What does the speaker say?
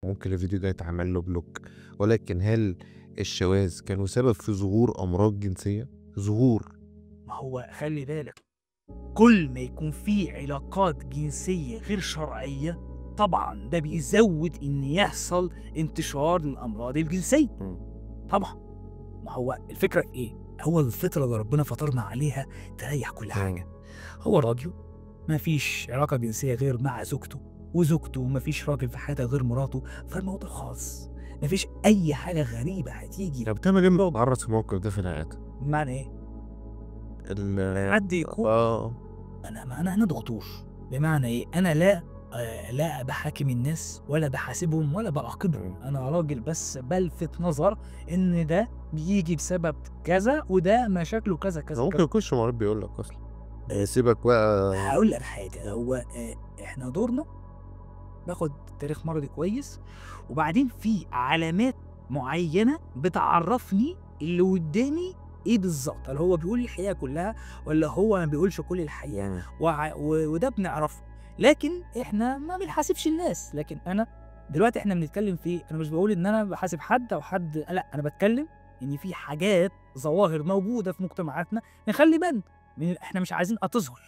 ممكن الفيديو ده يتعمل له بلوك، ولكن هل الشواذ كانوا سبب في ظهور أمراض جنسية؟ ظهور. ما هو خلّي بالك، كل ما يكون في علاقات جنسية غير شرعية، طبعًا ده بيزوّد إن يحصل انتشار للأمراض الجنسية، إمم. طبعًا. ما هو الفكرة في إيه؟ هو الفطرة اللي ربنا فطرنا عليها تريّح كل إمم. حاجة. هو راجل ما فيش علاقة جنسية غير مع زوجته، وزوجته ما فيش راجل في حياتها غير مراته، فالموضوع خلاص، ما فيش أي حاجة غريبة هتيجي طب بتعمل إيه لمّا للراجل. تتعرّض في الموقف ده في الحياة؟ بمعنى إيه؟ ال حد يكون آه. أنا دكتور، بمعنى إيه؟ أنا لا باحاكم الناس ولا باحاسبهم ولا باعاقبهم، إمم. أنا راجل بس بالفت نظر إن ده بييجي بسبب كذا، وده مشاكله كذا، ده كذا، ممكن كذا. يكونش مريض بيقول لك أصلًا. سيبك بقى. هاقول لك حاجة، هو إحنا دورنا باخد تاريخ مرضي كويس، وبعدين في علامات معيّنة بتعرّفني اللي قدّامي إيه بالضبط، هل هو بيقول الحقيقة كلّها والّا هو ما بيقولش كل الحقيقة، إمم. وده بنعرفه. لكن إحنا ما بنحاسبش الناس، لكن أنا دلوقتي إحنا بنتكلّم في إيه، أنا مش باقول إن أنا باحاسب حد أو حد، لأ، أنا باتكلّم إن في حاجات ظواهر موجودة في مجتمعاتنا نخلّي بالنا إحنا مش عايزينها تظهر.